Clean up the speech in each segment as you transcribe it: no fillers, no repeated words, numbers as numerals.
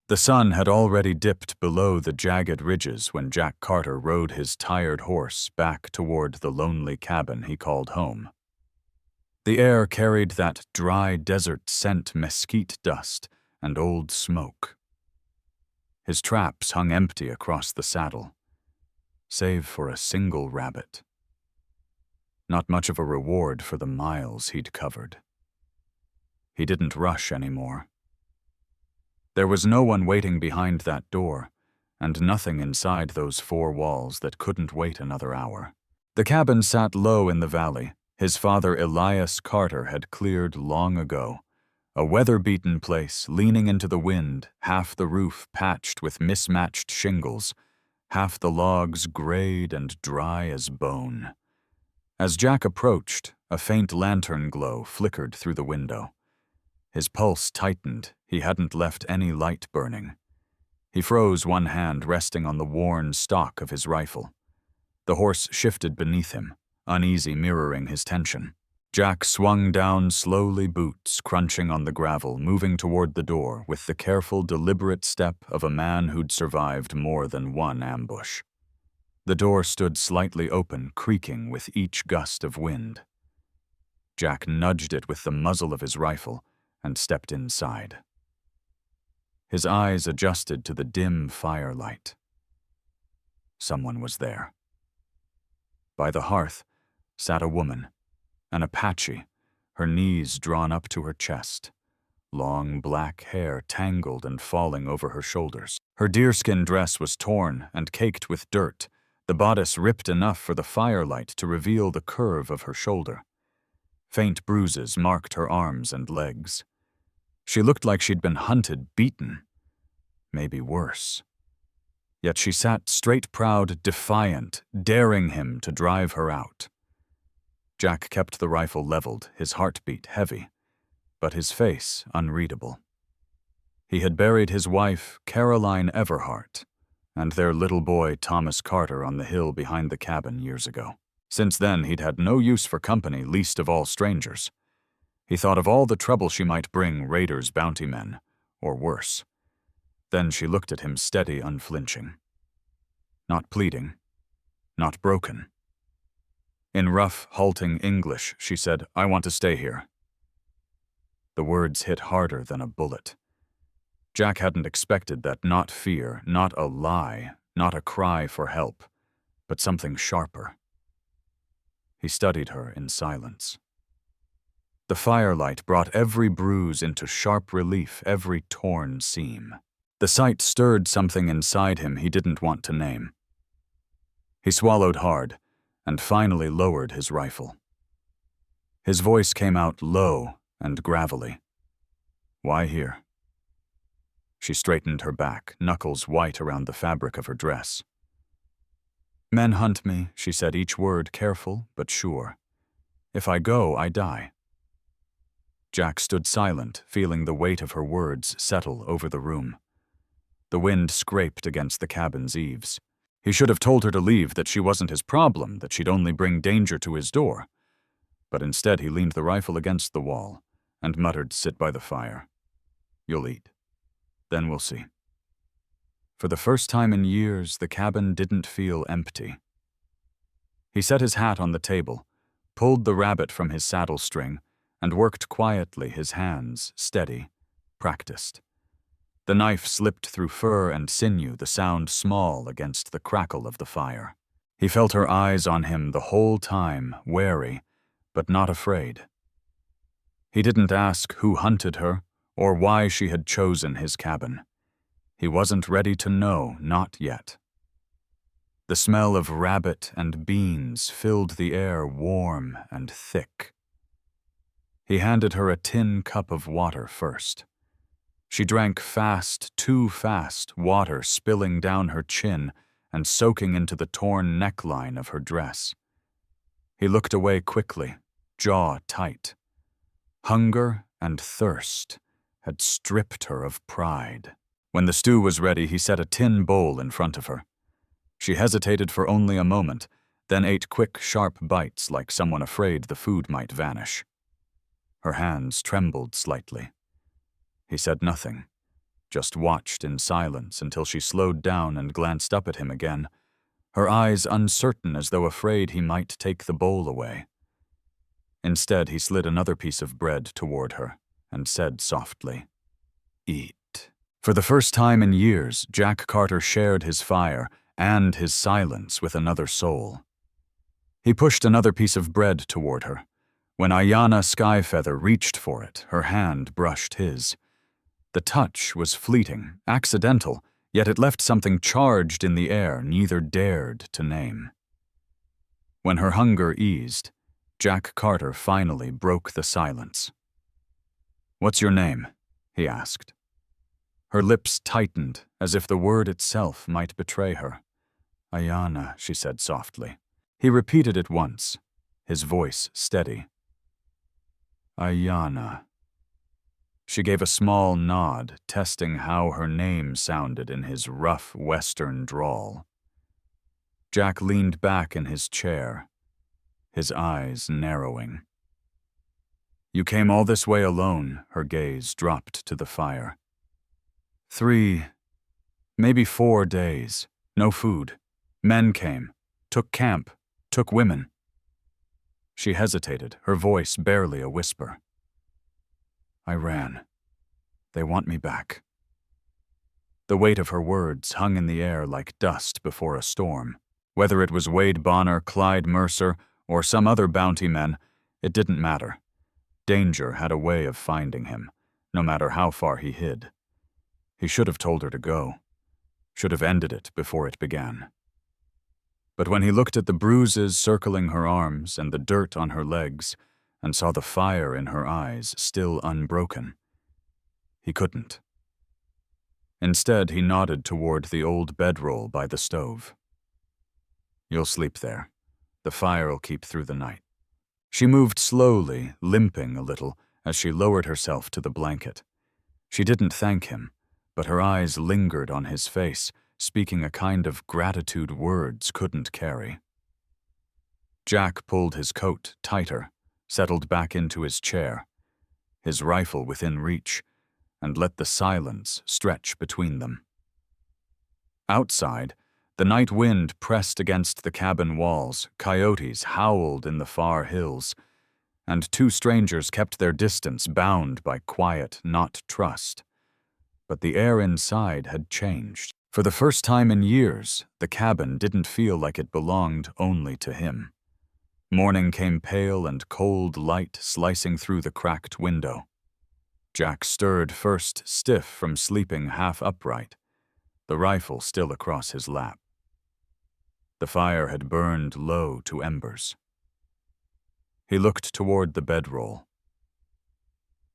The sun had already dipped below the jagged ridges when Jack Carter rode his tired horse back toward the lonely cabin he called home. The air carried that dry desert scent, mesquite dust and old smoke. His traps hung empty across the saddle, save for a single rabbit. Not much of a reward for the miles he'd covered. He didn't rush anymore. There was no one waiting behind that door, and nothing inside those four walls that couldn't wait another hour. The cabin sat low in the valley. His father Elias Carter had cleared long ago. A weather-beaten place leaning into the wind, half the roof patched with mismatched shingles, half the logs grayed and dry as bone. As Jack approached, a faint lantern glow flickered through the window. His pulse tightened. He hadn't left any light burning. He froze, one hand resting on the worn stock of his rifle. The horse shifted beneath him, uneasy, mirroring his tension. Jack swung down slowly, boots crunching on the gravel, moving toward the door with the careful, deliberate step of a man who'd survived more than one ambush. The door stood slightly open, creaking with each gust of wind. Jack nudged it with the muzzle of his rifle and stepped inside. His eyes adjusted to the dim firelight. Someone was there. By the hearth sat a woman, an Apache, her knees drawn up to her chest, long black hair tangled and falling over her shoulders. Her deerskin dress was torn and caked with dirt, the bodice ripped enough for the firelight to reveal the curve of her shoulder. Faint bruises marked her arms and legs. She looked like she'd been hunted, beaten, maybe worse. Yet she sat straight, proud, defiant, daring him to drive her out. Jack kept the rifle leveled, his heartbeat heavy, but his face unreadable. He had buried his wife, Caroline Everhart, and their little boy, Thomas Carter, on the hill behind the cabin years ago. Since then, he'd had no use for company, least of all strangers. He thought of all the trouble she might bring raiders, bounty men, or worse. Then she looked at him steady, unflinching. Not pleading, not broken. In rough, halting English, she said, "I want to stay here." The words hit harder than a bullet. Jack hadn't expected that, not fear, not a lie, not a cry for help, but something sharper. He studied her in silence. The firelight brought every bruise into sharp relief, every torn seam. The sight stirred something inside him he didn't want to name. He swallowed hard and finally lowered his rifle. His voice came out low and gravelly. "Why here?" She straightened her back, knuckles white around the fabric of her dress. "Men hunt me," she said, each word careful but sure. "If I go, I die." Jack stood silent, feeling the weight of her words settle over the room. The wind scraped against the cabin's eaves. He should have told her to leave, that she wasn't his problem, that she'd only bring danger to his door. But instead he leaned the rifle against the wall and muttered, "Sit by the fire. You'll eat. Then we'll see." For the first time in years, the cabin didn't feel empty. He set his hat on the table, pulled the rabbit from his saddle string, and worked quietly, his hands steady, practiced. The knife slipped through fur and sinew, the sound small against the crackle of the fire. He felt her eyes on him the whole time, wary, but not afraid. He didn't ask who hunted her or why she had chosen his cabin. He wasn't ready to know, not yet. The smell of rabbit and beans filled the air, warm and thick. He handed her a tin cup of water first. She drank fast, too fast, water spilling down her chin and soaking into the torn neckline of her dress. He looked away quickly, jaw tight. Hunger and thirst had stripped her of pride. When the stew was ready, he set a tin bowl in front of her. She hesitated for only a moment, then ate quick, sharp bites like someone afraid the food might vanish. Her hands trembled slightly. He said nothing, just watched in silence until she slowed down and glanced up at him again, her eyes uncertain as though afraid he might take the bowl away. Instead, he slid another piece of bread toward her and said softly, "Eat." For the first time in years, Jack Carter shared his fire and his silence with another soul. He pushed another piece of bread toward her. When Ayanna Skyfeather reached for it, her hand brushed his. The touch was fleeting, accidental, yet it left something charged in the air neither dared to name. When her hunger eased, Jack Carter finally broke the silence. "What's your name?" he asked. Her lips tightened, as if the word itself might betray her. "Ayanna," she said softly. He repeated it once, his voice steady. "Ayanna." She gave a small nod, testing how her name sounded in his rough Western drawl. Jack leaned back in his chair, his eyes narrowing. "You came all this way alone," her gaze dropped to the fire. 3, maybe 4 days, no food. Men came, took camp, took women. She hesitated, her voice barely a whisper. "I ran. They want me back." The weight of her words hung in the air like dust before a storm. Whether it was Wade Bonner, Clyde Mercer, or some other bounty men, it didn't matter. Danger had a way of finding him, no matter how far he hid. He should have told her to go, should have ended it before it began. But when he looked at the bruises circling her arms and the dirt on her legs, and saw the fire in her eyes still unbroken, he couldn't. Instead, he nodded toward the old bedroll by the stove. "You'll sleep there. The fire'll keep through the night." She moved slowly, limping a little, as she lowered herself to the blanket. She didn't thank him, but her eyes lingered on his face, speaking a kind of gratitude words couldn't carry. Jack pulled his coat tighter, settled back into his chair, his rifle within reach, and let the silence stretch between them. Outside, the night wind pressed against the cabin walls, coyotes howled in the far hills, and 2 strangers kept their distance, bound by quiet, not trust. But the air inside had changed. For the first time in years, the cabin didn't feel like it belonged only to him. Morning came pale and cold light slicing through the cracked window. Jack stirred first, stiff from sleeping half upright, the rifle still across his lap. The fire had burned low to embers. He looked toward the bedroll.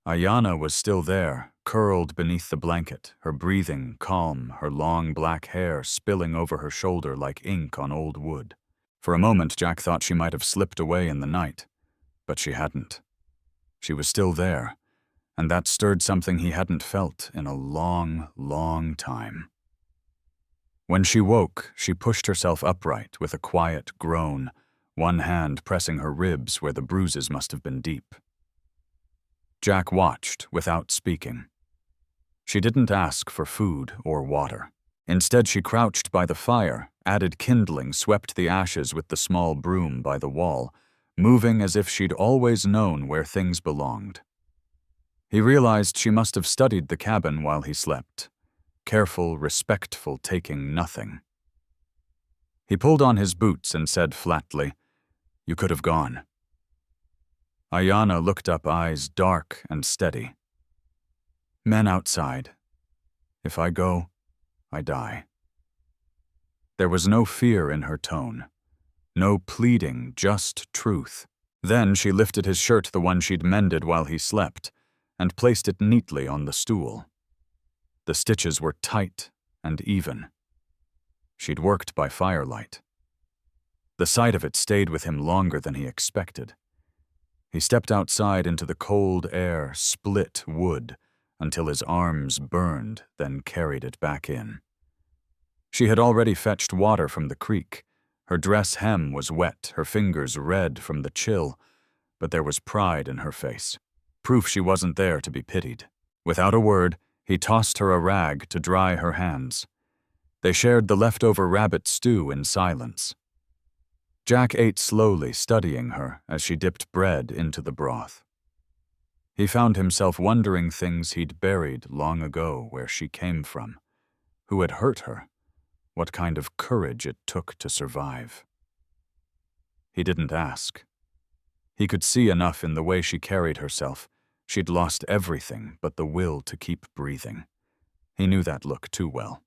Ayanna was still there, curled beneath the blanket, her breathing calm, her long black hair spilling over her shoulder like ink on old wood. For a moment, Jack thought she might have slipped away in the night, but she hadn't. She was still there, and that stirred something he hadn't felt in a long, long time. When she woke, she pushed herself upright with a quiet groan, one hand pressing her ribs where the bruises must have been deep. Jack watched without speaking. She didn't ask for food or water. Instead, she crouched by the fire, added kindling, swept the ashes with the small broom by the wall, moving as if she'd always known where things belonged. He realized she must have studied the cabin while he slept, careful, respectful, taking nothing. He pulled on his boots and said flatly, "You could have gone." Ayanna looked up, eyes dark and steady. "Men outside. If I go, I die." There was no fear in her tone, no pleading, just truth. Then she lifted his shirt, the one she'd mended while he slept, and placed it neatly on the stool. The stitches were tight and even. She'd worked by firelight. The sight of it stayed with him longer than he expected. He stepped outside into the cold air, split wood, until his arms burned, then carried it back in. She had already fetched water from the creek. Her dress hem was wet, her fingers red from the chill, but there was pride in her face, proof she wasn't there to be pitied. Without a word, He tossed her a rag to dry her hands. They shared the leftover rabbit stew in silence. Jack ate slowly, studying her as she dipped bread into the broth. He found himself wondering things he'd buried long ago, where she came from, who had hurt her, what kind of courage it took to survive. He didn't ask. He could see enough in the way she carried herself. She'd lost everything but the will to keep breathing. He knew that look too well.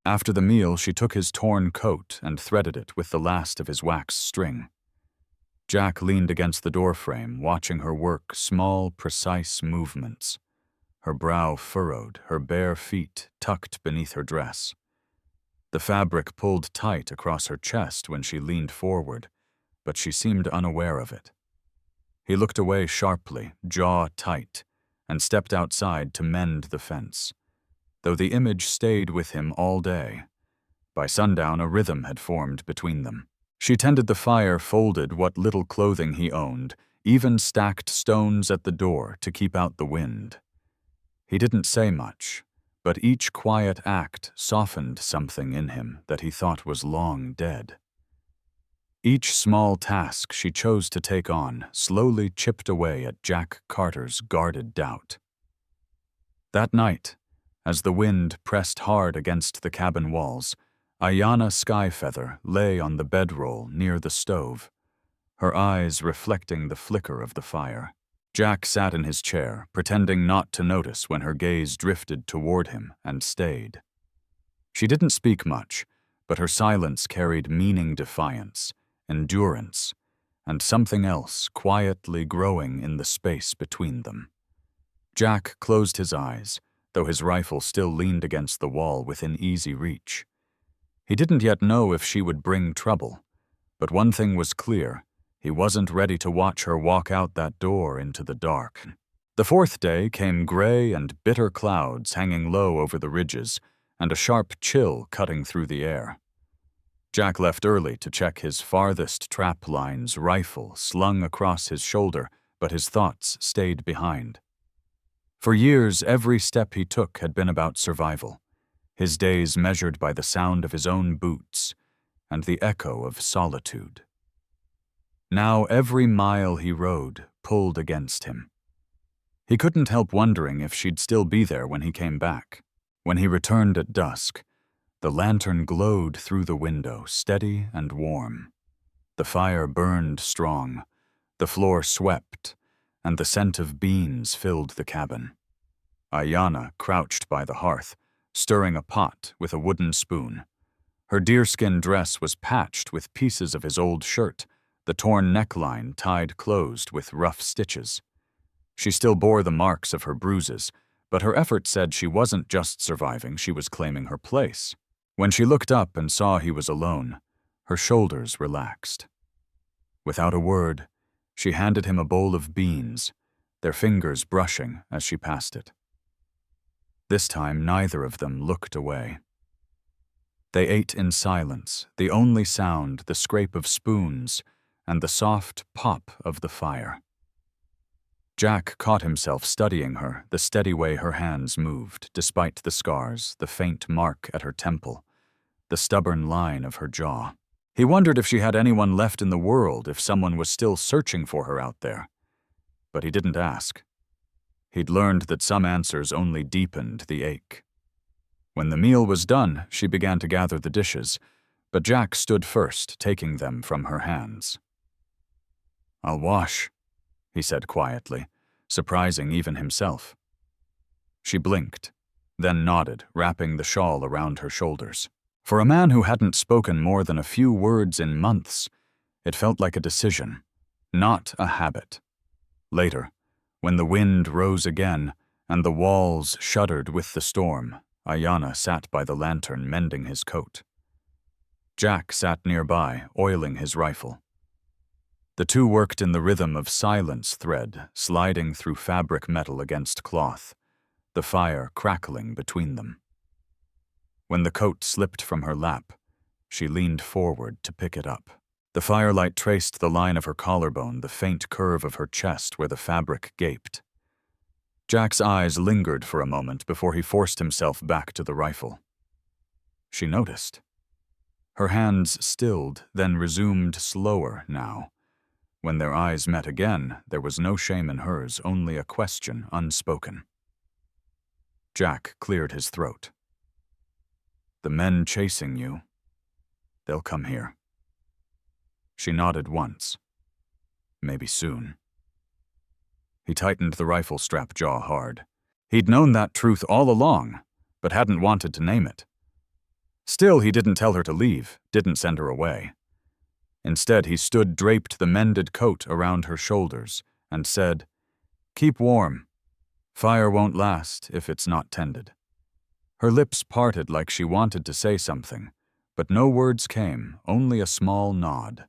After the meal, she took his torn coat and threaded it with the last of his wax string. Jack leaned against the doorframe, watching her work small, precise movements. Her brow furrowed, her bare feet tucked beneath her dress. The fabric pulled tight across her chest when she leaned forward, but she seemed unaware of it. He looked away sharply, jaw tight, and stepped outside to mend the fence, though the image stayed with him all day. By sundown, a rhythm had formed between them. She tended the fire, folded what little clothing he owned, even stacked stones at the door to keep out the wind. He didn't say much, but each quiet act softened something in him that he thought was long dead. Each small task she chose to take on slowly chipped away at Jack Carter's guarded doubt. That night, as the wind pressed hard against the cabin walls, Ayanna Skyfeather lay on the bedroll near the stove, her eyes reflecting the flicker of the fire. Jack sat in his chair, pretending not to notice when her gaze drifted toward him and stayed. She didn't speak much, but her silence carried meaning, defiance, endurance, and something else quietly growing in the space between them. Jack closed his eyes, though his rifle still leaned against the wall within easy reach. He didn't yet know if she would bring trouble, but one thing was clear: he wasn't ready to watch her walk out that door into the dark. The fourth day came gray and bitter clouds hanging low over the ridges, and a sharp chill cutting through the air. Jack left early to check his farthest trap line's rifle slung across his shoulder, but his thoughts stayed behind. For years, every step he took had been about survival, his days measured by the sound of his own boots and the echo of solitude. Now every mile he rode pulled against him. He couldn't help wondering if she'd still be there when he came back. When he returned at dusk, the lantern glowed through the window, steady and warm. The fire burned strong, the floor swept, and the scent of beans filled the cabin. Ayanna crouched by the hearth, stirring a pot with a wooden spoon. Her deerskin dress was patched with pieces of his old shirt, the torn neckline tied closed with rough stitches. She still bore the marks of her bruises, but her effort said she wasn't just surviving, she was claiming her place. When she looked up and saw he was alone, her shoulders relaxed. Without a word, she handed him a bowl of beans, their fingers brushing as she passed it. This time, neither of them looked away. They ate in silence, the only sound the scrape of spoons and the soft pop of the fire. Jack caught himself studying her, the steady way her hands moved, despite the scars, the faint mark at her temple, the stubborn line of her jaw. He wondered if she had anyone left in the world, if someone was still searching for her out there. But he didn't ask. He'd learned that some answers only deepened the ache. When the meal was done, she began to gather the dishes, but Jack stood first, taking them from her hands. "I'll wash," he said quietly, surprising even himself. She blinked, then nodded, wrapping the shawl around her shoulders. For a man who hadn't spoken more than a few words in months, it felt like a decision, not a habit. Later, when the wind rose again and the walls shuddered with the storm, Ayanna sat by the lantern mending his coat. Jack sat nearby, oiling his rifle. The two worked in the rhythm of silence thread, sliding through fabric metal against cloth, the fire crackling between them. When the coat slipped from her lap, she leaned forward to pick it up. The firelight traced the line of her collarbone, the faint curve of her chest where the fabric gaped. Jack's eyes lingered for a moment before he forced himself back to the rifle. She noticed. Her hands stilled, then resumed slower now. When their eyes met again, there was no shame in hers, only a question unspoken. Jack cleared his throat. "The men chasing you, they'll come here." She nodded once. "Maybe soon." He tightened the rifle strap jaw hard. He'd known that truth all along, but hadn't wanted to name it. Still, he didn't tell her to leave, didn't send her away. Instead, he draped the mended coat around her shoulders, and said, "Keep warm. Fire won't last if it's not tended." Her lips parted like she wanted to say something, but no words came, only a small nod,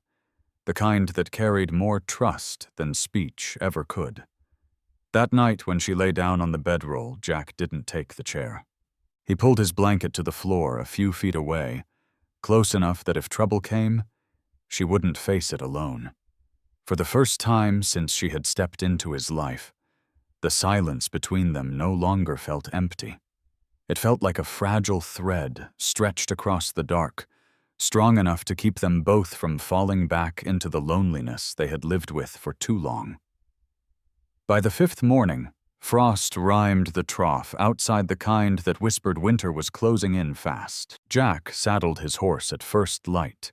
the kind that carried more trust than speech ever could. That night when she lay down on the bedroll, Jack didn't take the chair. He pulled his blanket to the floor a few feet away, close enough that if trouble came, she wouldn't face it alone. For the first time since she had stepped into his life, the silence between them no longer felt empty. It felt like a fragile thread stretched across the dark, strong enough to keep them both from falling back into the loneliness they had lived with for too long. By the fifth morning, frost rimed the trough outside the kind that whispered winter was closing in fast. Jack saddled his horse at first light,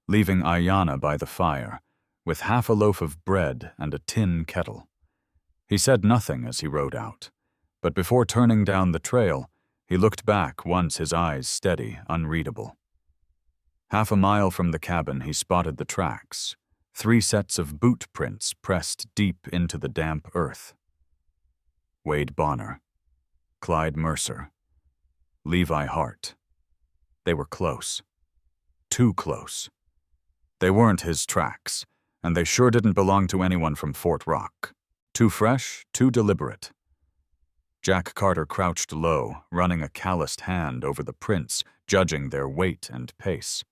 leaving Ayanna by the fire, with half a loaf of bread and a tin kettle. He said nothing as he rode out, but before turning down the trail, he looked back once, his eyes steady, unreadable. Half a mile from the cabin, he spotted the tracks, 3 sets of boot prints pressed deep into the damp earth. Wade Bonner, Clyde Mercer, Levi Hart. They were close. Too close. They weren't his tracks, and they sure didn't belong to anyone from Fort Rock. Too fresh, too deliberate. Jack Carter crouched low, running a calloused hand over the prints, judging their weight and pace.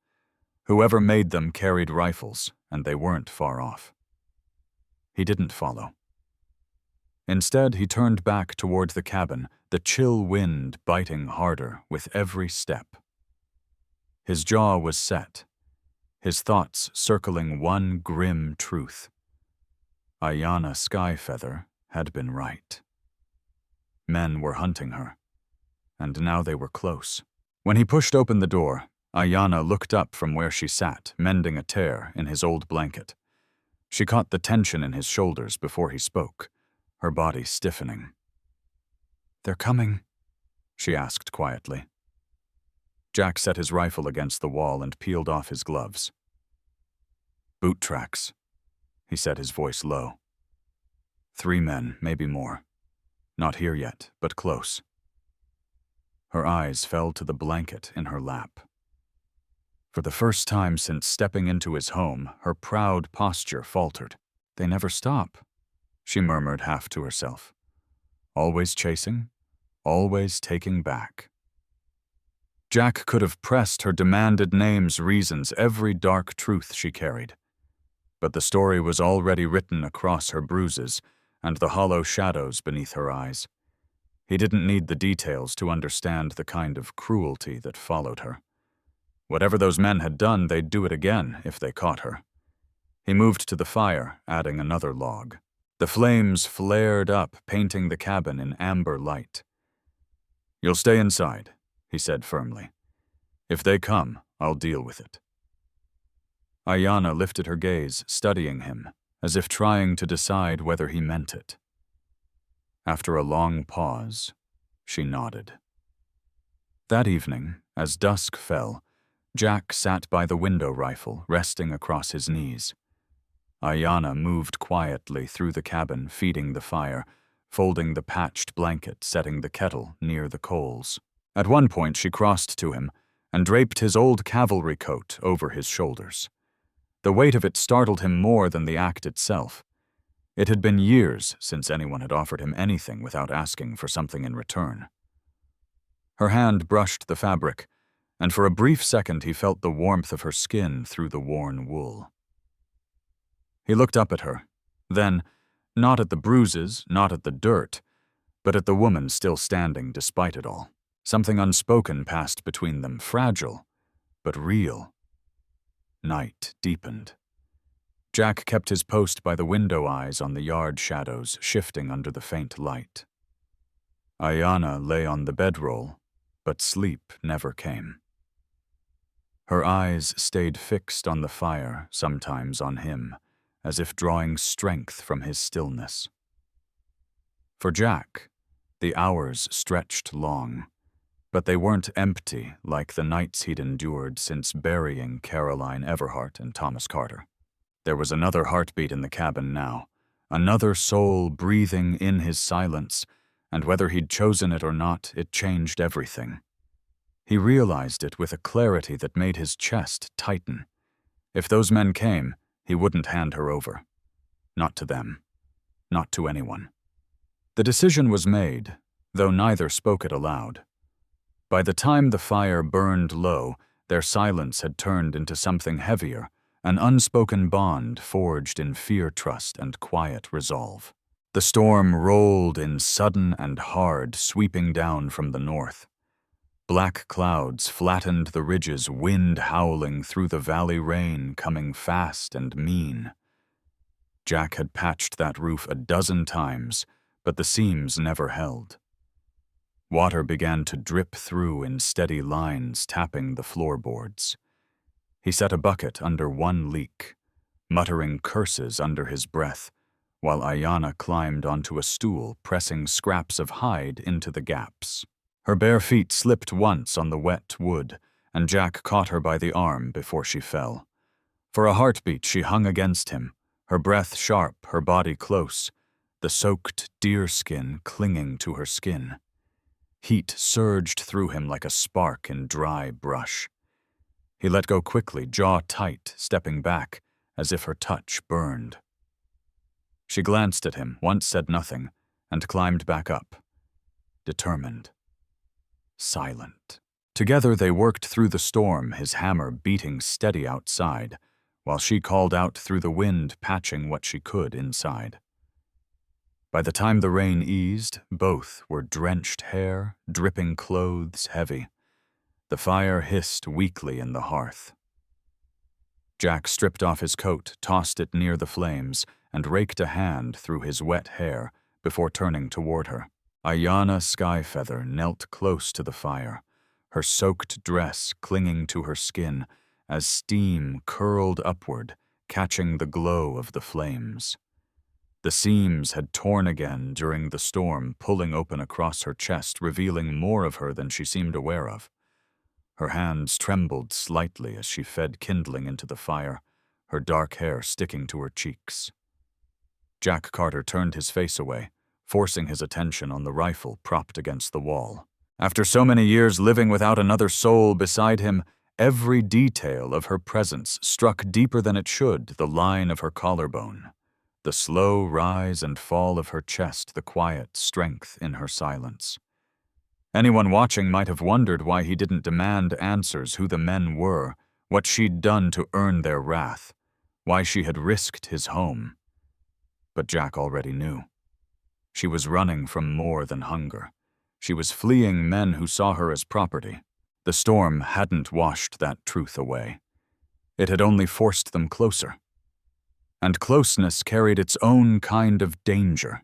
Whoever made them carried rifles, and they weren't far off. He didn't follow. Instead, he turned back toward the cabin, the chill wind biting harder with every step. His jaw was set, his thoughts circling one grim truth. Ayanna Skyfeather had been right. Men were hunting her, and now they were close. When he pushed open the door, Ayanna looked up from where she sat, mending a tear in his old blanket. She caught the tension in his shoulders before he spoke, her body stiffening. "They're coming?" she asked quietly. Jack set his rifle against the wall and peeled off his gloves. "Boot tracks," he said, his voice low. 3 men, maybe more. Not here yet, but close. Her eyes fell to the blanket in her lap. For the first time since stepping into his home, her proud posture faltered. "They never stop," she murmured half to herself. "Always chasing, always taking back." Jack could have pressed her demanded names, reasons, every dark truth she carried. But the story was already written across her bruises and the hollow shadows beneath her eyes. He didn't need the details to understand the kind of cruelty that followed her. Whatever those men had done, they'd do it again if they caught her. He moved to the fire, adding another log. The flames flared up, painting the cabin in amber light. "You'll stay inside," he said firmly. "If they come, I'll deal with it." Ayanna lifted her gaze, studying him, as if trying to decide whether he meant it. After a long pause, she nodded. That evening, as dusk fell, Jack sat by the window rifle, resting across his knees. Ayanna moved quietly through the cabin, feeding the fire, folding the patched blanket, setting the kettle near the coals. At one point, she crossed to him and draped his old cavalry coat over his shoulders. The weight of it startled him more than the act itself. It had been years since anyone had offered him anything without asking for something in return. Her hand brushed the fabric, and for a brief second he felt the warmth of her skin through the worn wool. He looked up at her, then, not at the bruises, not at the dirt, but at the woman still standing despite it all. Something unspoken passed between them, fragile, but real. Night deepened. Jack kept his post by the window, eyes on the yard shadows shifting under the faint light. Ayanna lay on the bedroll, but sleep never came. Her eyes stayed fixed on the fire, sometimes on him, as if drawing strength from his stillness. For Jack, the hours stretched long, but they weren't empty like the nights he'd endured since burying Caroline Everhart and Thomas Carter. There was another heartbeat in the cabin now, another soul breathing in his silence, and whether he'd chosen it or not, it changed everything. He realized it with a clarity that made his chest tighten. If those men came, he wouldn't hand her over. Not to them. Not to anyone. The decision was made, though neither spoke it aloud. By the time the fire burned low, their silence had turned into something heavier, an unspoken bond forged in fear, trust, and quiet resolve. The storm rolled in sudden and hard, sweeping down from the north. Black clouds flattened the ridges, wind howling through the valley, rain coming fast and mean. Jack had patched that roof a dozen times, but the seams never held. Water began to drip through in steady lines, tapping the floorboards. He set a bucket under one leak, muttering curses under his breath, while Ayanna climbed onto a stool, pressing scraps of hide into the gaps. Her bare feet slipped once on the wet wood, and Jack caught her by the arm before she fell. For a heartbeat, she hung against him, her breath sharp, her body close, the soaked deerskin clinging to her skin. Heat surged through him like a spark in dry brush. He let go quickly, jaw tight, stepping back, as if her touch burned. She glanced at him, once said nothing, and climbed back up. Determined. Silent. Together they worked through the storm, his hammer beating steady outside, while she called out through the wind, patching what she could inside. By the time the rain eased, both were drenched hair, dripping clothes heavy. The fire hissed weakly in the hearth. Jack stripped off his coat, tossed it near the flames, and raked a hand through his wet hair before turning toward her. Ayanna Skyfeather knelt close to the fire, her soaked dress clinging to her skin as steam curled upward, catching the glow of the flames. The seams had torn again during the storm, pulling open across her chest, revealing more of her than she seemed aware of. Her hands trembled slightly as she fed kindling into the fire, her dark hair sticking to her cheeks. Jack Carter turned his face away, forcing his attention on the rifle propped against the wall. After so many years living without another soul beside him, every detail of her presence struck deeper than it should, the line of her collarbone, the slow rise and fall of her chest, the quiet strength in her silence. Anyone watching might have wondered why he didn't demand answers, who the men were, what she'd done to earn their wrath, why she had risked his home. But Jack already knew. She was running from more than hunger. She was fleeing men who saw her as property. The storm hadn't washed that truth away. It had only forced them closer. And closeness carried its own kind of danger.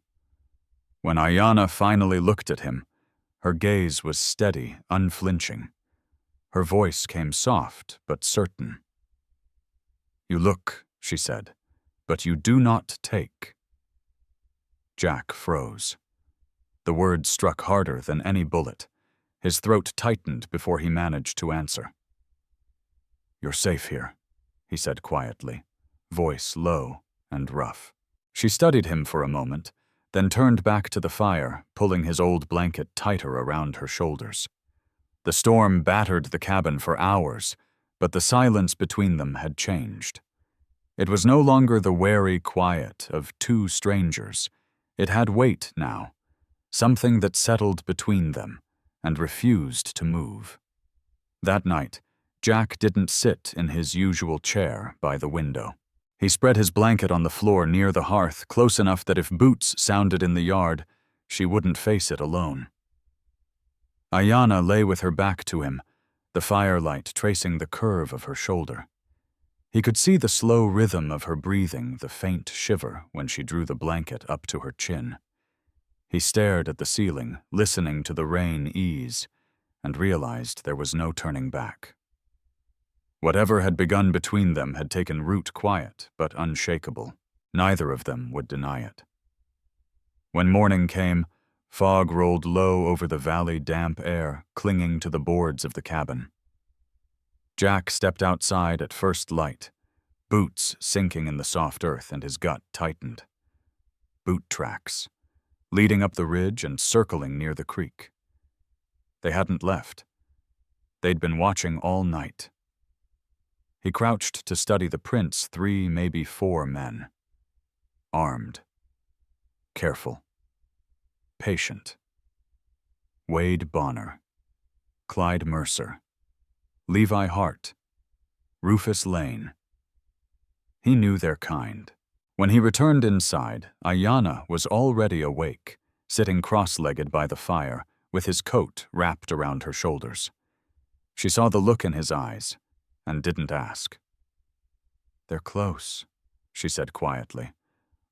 When Ayanna finally looked at him, her gaze was steady, unflinching. Her voice came soft but certain. "You look," she said, "but you do not take." Jack froze. The words struck harder than any bullet. His throat tightened before he managed to answer. "You're safe here," he said quietly, voice low and rough. She studied him for a moment, then turned back to the fire, pulling his old blanket tighter around her shoulders. The storm battered the cabin for hours, but the silence between them had changed. It was no longer the wary quiet of two strangers. It had weight now, something that settled between them and refused to move. That night, Jack didn't sit in his usual chair by the window. He spread his blanket on the floor near the hearth, close enough that if boots sounded in the yard, She wouldn't face it alone. Ayanna lay with her back to him, the firelight tracing the curve of her shoulder. He could see the slow rhythm of her breathing, the faint shiver when she drew the blanket up to her chin. He stared at the ceiling, listening to the rain ease, and realized there was no turning back. Whatever had begun between them had taken root quiet but unshakable. Neither of them would deny it. When morning came, fog rolled low over the valley damp air, clinging to the boards of the cabin. Jack stepped outside at first light, boots sinking in the soft earth, and his gut tightened. Boot tracks, leading up the ridge and circling near the creek. They hadn't left. They'd been watching all night. He crouched to study the prints, 3, maybe 4 men. Armed. Careful. Patient. Wade Bonner. Clyde Mercer. Levi Hart. Rufus Lane. He knew their kind. When he returned inside, Ayanna was already awake, sitting cross-legged by the fire, with his coat wrapped around her shoulders. She saw the look in his eyes, and didn't ask. "They're close," she said quietly,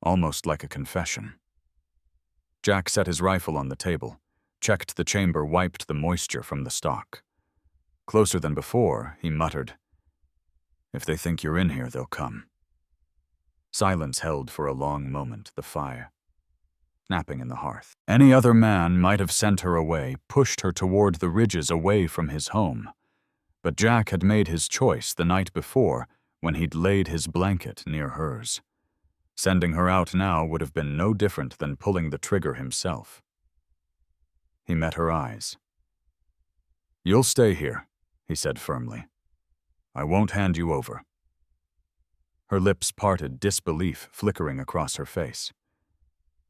almost like a confession. Jack set his rifle on the table, checked the chamber, wiped the moisture from the stock. Closer than before, he muttered, "If they think you're in here, they'll come." Silence held for a long moment, the fire snapping in the hearth. Any other man might have sent her away, pushed her toward the ridges away from his home. But Jack had made his choice the night before when he'd laid his blanket near hers. Sending her out now would have been no different than pulling the trigger himself. He met her eyes. "You'll stay here," he said firmly. "I won't hand you over." Her lips parted, disbelief flickering across her face.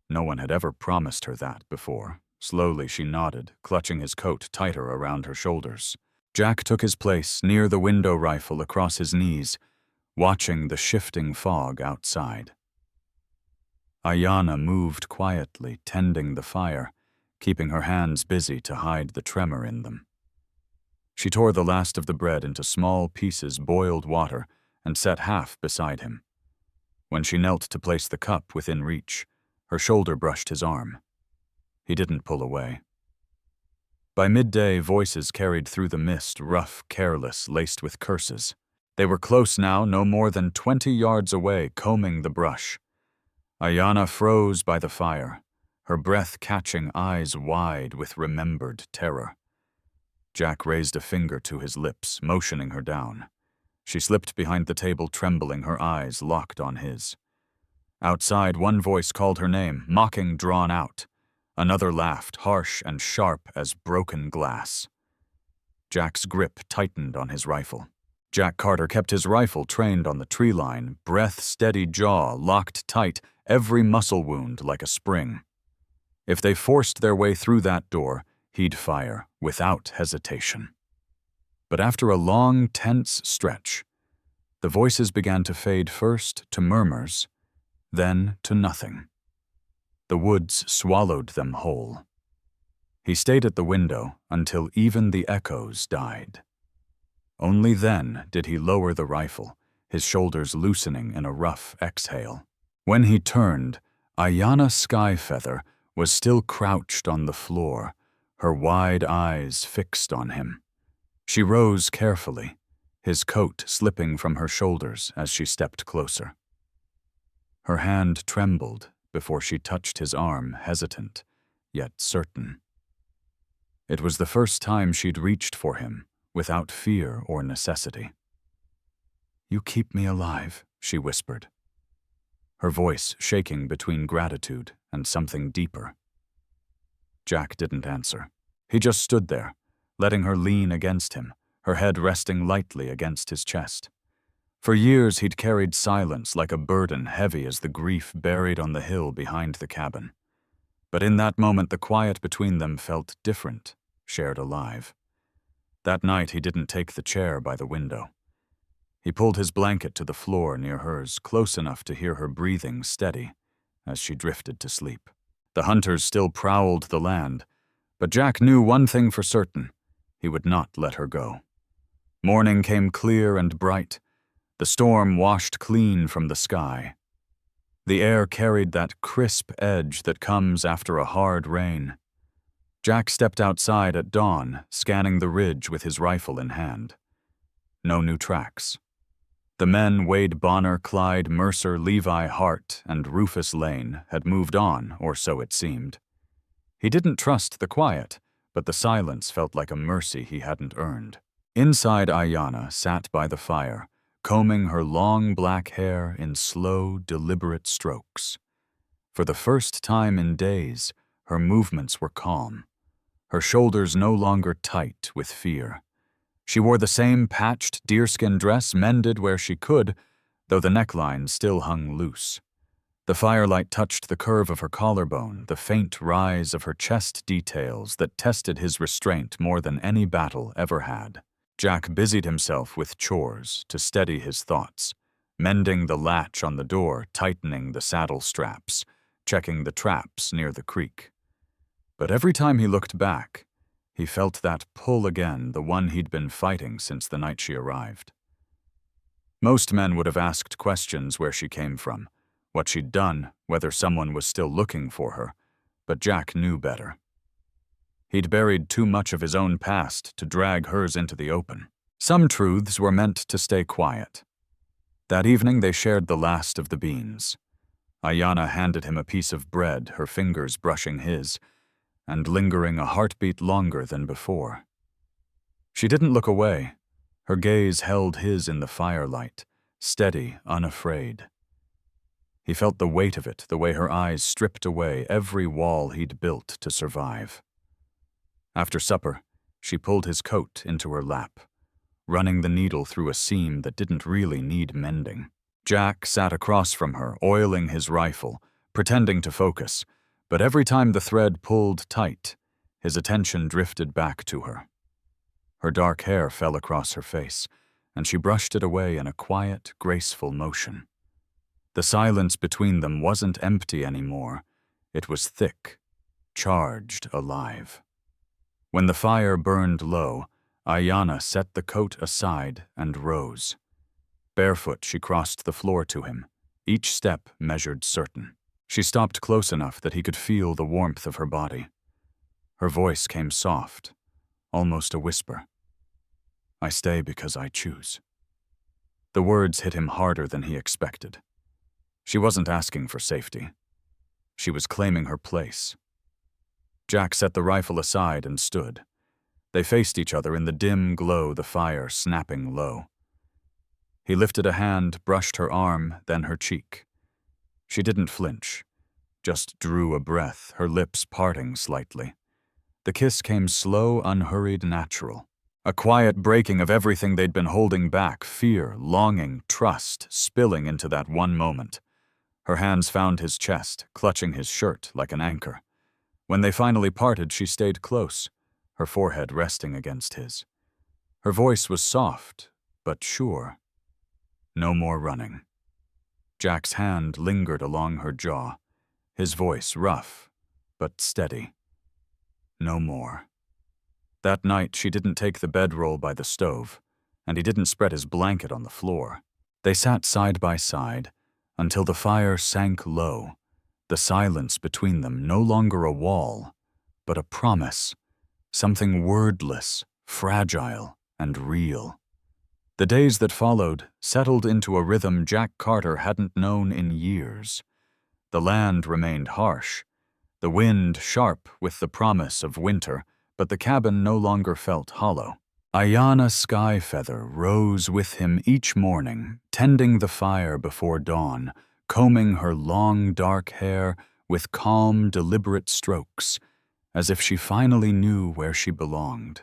No one had ever promised her that before. Slowly she nodded, clutching his coat tighter around her shoulders. Jack took his place near the window rifle across his knees, watching the shifting fog outside. Ayanna moved quietly, tending the fire, keeping her hands busy to hide the tremor in them. She tore the last of the bread into small pieces, boiled water, and set half beside him. When she knelt to place the cup within reach, her shoulder brushed his arm. He didn't pull away. By midday, voices carried through the mist, rough, careless, laced with curses. They were close now, no more than 20 yards away, combing the brush. Ayanna froze by the fire, her breath catching, eyes wide with remembered terror. Jack raised a finger to his lips, motioning her down. She slipped behind the table, trembling, her eyes locked on his. Outside, one voice called her name, mocking, drawn out. Another laughed, harsh and sharp as broken glass. Jack's grip tightened on his rifle. Jack Carter kept his rifle trained on the tree line, breath-steady jaw locked tight, every muscle wound like a spring. If they forced their way through that door, he'd fire without hesitation. But after a long, tense stretch, the voices began to fade, first to murmurs, then to nothing. The woods swallowed them whole. He stayed at the window until even the echoes died. Only then did he lower the rifle, his shoulders loosening in a rough exhale. When he turned, Ayanna Skyfeather was still crouched on the floor, her wide eyes fixed on him. She rose carefully, his coat slipping from her shoulders as she stepped closer. Her hand trembled before she touched his arm, hesitant, yet certain. It was the first time she'd reached for him, without fear or necessity. "You keep me alive," she whispered, her voice shaking between gratitude and something deeper. Jack didn't answer. He just stood there, letting her lean against him, her head resting lightly against his chest. For years he'd carried silence like a burden heavy as the grief buried on the hill behind the cabin. But in that moment the quiet between them felt different, shared alive. That night he didn't take the chair by the window. He pulled his blanket to the floor near hers, close enough to hear her breathing steady as she drifted to sleep. The hunters still prowled the land, but Jack knew one thing for certain: he would not let her go. Morning came clear and bright. The storm washed clean from the sky. The air carried that crisp edge that comes after a hard rain. Jack stepped outside at dawn, scanning the ridge with his rifle in hand. No new tracks. The men Wade Bonner, Clyde Mercer, Levi Hart, and Rufus Lane had moved on, or so it seemed. He didn't trust the quiet, but the silence felt like a mercy he hadn't earned. Inside, Ayanna sat by the fire, combing her long black hair in slow, deliberate strokes. For the first time in days, her movements were calm, her shoulders no longer tight with fear. She wore the same patched deerskin dress, mended where she could, though the neckline still hung loose. The firelight touched the curve of her collarbone, the faint rise of her chest details that tested his restraint more than any battle ever had. Jack busied himself with chores to steady his thoughts, mending the latch on the door, tightening the saddle straps, checking the traps near the creek. But every time he looked back, he felt that pull again, the one he'd been fighting since the night she arrived. Most men would have asked questions: where she came from, what she'd done, whether someone was still looking for her, but Jack knew better. He'd buried too much of his own past to drag hers into the open. Some truths were meant to stay quiet. That evening they shared the last of the beans. Ayanna handed him a piece of bread, her fingers brushing his, and lingering a heartbeat longer than before. She didn't look away. Her gaze held his in the firelight, steady, unafraid. He felt the weight of it, the way her eyes stripped away every wall he'd built to survive. After supper, she pulled his coat into her lap, running the needle through a seam that didn't really need mending. Jack sat across from her, oiling his rifle, pretending to focus, but every time the thread pulled tight, his attention drifted back to her. Her dark hair fell across her face, and she brushed it away in a quiet, graceful motion. The silence between them wasn't empty anymore. It was thick, charged, alive. When the fire burned low, Ayanna set the coat aside and rose. Barefoot, she crossed the floor to him, each step measured certain. She stopped close enough that he could feel the warmth of her body. Her voice came soft, almost a whisper. "I stay because I choose." The words hit him harder than he expected. She wasn't asking for safety. She was claiming her place. Jack set the rifle aside and stood. They faced each other in the dim glow, the fire snapping low. He lifted a hand, brushed her arm, then her cheek. She didn't flinch, just drew a breath, her lips parting slightly. The kiss came slow, unhurried, natural. A quiet breaking of everything they'd been holding back, fear, longing, trust, spilling into that one moment. Her hands found his chest, clutching his shirt like an anchor. When they finally parted, she stayed close, her forehead resting against his. Her voice was soft, but sure. No more running. Jack's hand lingered along her jaw, his voice rough, but steady. No more. That night, she didn't take the bedroll by the stove, and he didn't spread his blanket on the floor. They sat side by side until the fire sank low, the silence between them no longer a wall, but a promise, something wordless, fragile, and real. The days that followed settled into a rhythm Jack Carter hadn't known in years. The land remained harsh, the wind sharp with the promise of winter, but the cabin no longer felt hollow. Ayanna Skyfeather rose with him each morning, tending the fire before dawn, combing her long dark hair with calm, deliberate strokes, as if she finally knew where she belonged.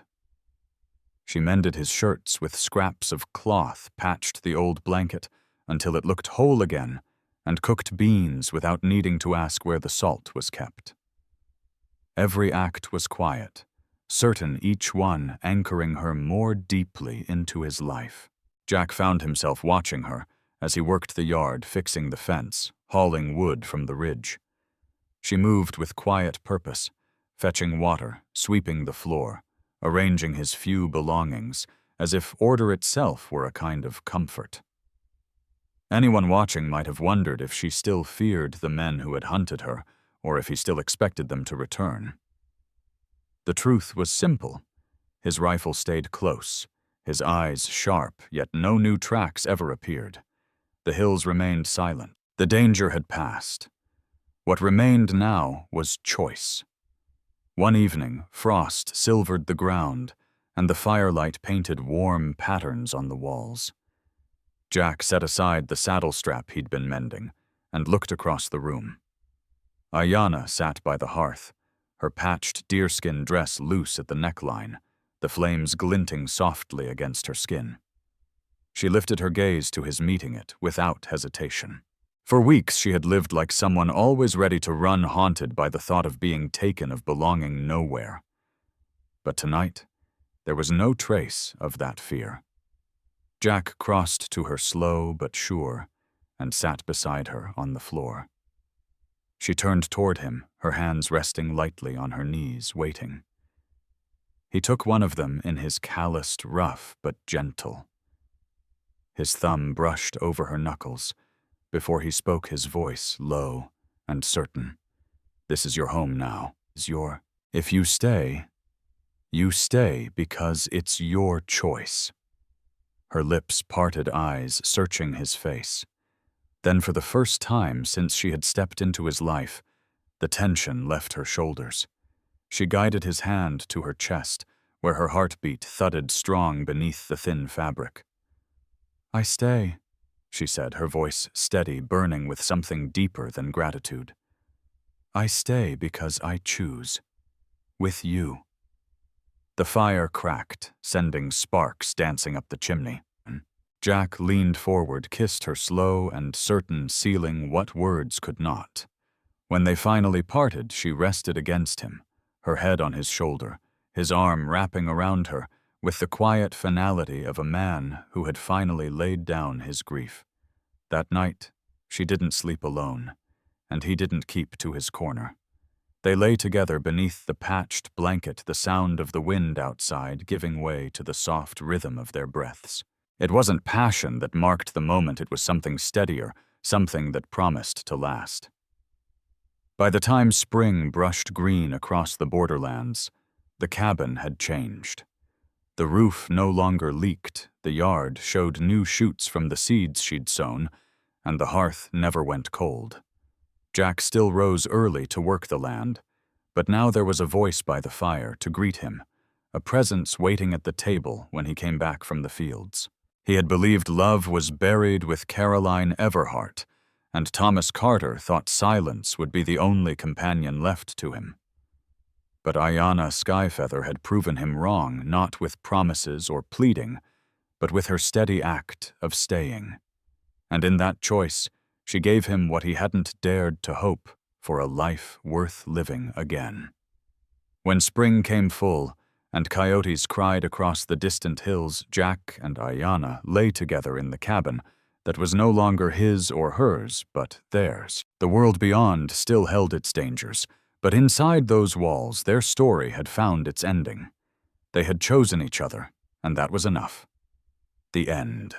She mended his shirts with scraps of cloth, patched the old blanket until it looked whole again, and cooked beans without needing to ask where the salt was kept. Every act was quiet, certain each one anchoring her more deeply into his life. Jack found himself watching her as he worked the yard, fixing the fence, hauling wood from the ridge. She moved with quiet purpose, fetching water, sweeping the floor, arranging his few belongings, as if order itself were a kind of comfort. Anyone watching might have wondered if she still feared the men who had hunted her, or if he still expected them to return. The truth was simple. His rifle stayed close, his eyes sharp, yet no new tracks ever appeared. The hills remained silent. The danger had passed. What remained now was choice. One evening, frost silvered the ground, and the firelight painted warm patterns on the walls. Jack set aside the saddle strap he'd been mending and looked across the room. Ayanna sat by the hearth, her patched deerskin dress loose at the neckline, the flames glinting softly against her skin. She lifted her gaze to his, meeting it without hesitation. For weeks she had lived like someone always ready to run, haunted by the thought of being taken, of belonging nowhere. But tonight, there was no trace of that fear. Jack crossed to her slow but sure and sat beside her on the floor. She turned toward him, her hands resting lightly on her knees, waiting. He took one of them in his calloused, rough but gentle. His thumb brushed over her knuckles before he spoke, his voice low and certain. "This is your home now. If you stay because it's your choice." Her lips parted, eyes searching his face. Then, for the first time since she had stepped into his life, the tension left her shoulders. She guided his hand to her chest, where her heartbeat thudded strong beneath the thin fabric. "I stay," she said, her voice steady, burning with something deeper than gratitude. "I stay because I choose. With you." The fire cracked, sending sparks dancing up the chimney. Jack leaned forward, kissed her slow and certain, sealing what words could not. When they finally parted, she rested against him, her head on his shoulder, his arm wrapping around her, with the quiet finality of a man who had finally laid down his grief. That night, she didn't sleep alone, and he didn't keep to his corner. They lay together beneath the patched blanket, the sound of the wind outside giving way to the soft rhythm of their breaths. It wasn't passion that marked the moment, it was something steadier, something that promised to last. By the time spring brushed green across the borderlands, the cabin had changed. The roof no longer leaked, the yard showed new shoots from the seeds she'd sown, and the hearth never went cold. Jack still rose early to work the land, but now there was a voice by the fire to greet him, a presence waiting at the table when he came back from the fields. He had believed love was buried with Caroline Everhart, and Thomas Carter thought silence would be the only companion left to him. But Ayanna Skyfeather had proven him wrong, not with promises or pleading, but with her steady act of staying. And in that choice, she gave him what he hadn't dared to hope for, a life worth living again. When spring came full, and coyotes cried across the distant hills, Jack and Ayanna lay together in the cabin that was no longer his or hers, but theirs. The world beyond still held its dangers, but inside those walls their story had found its ending. They had chosen each other, and that was enough. The end.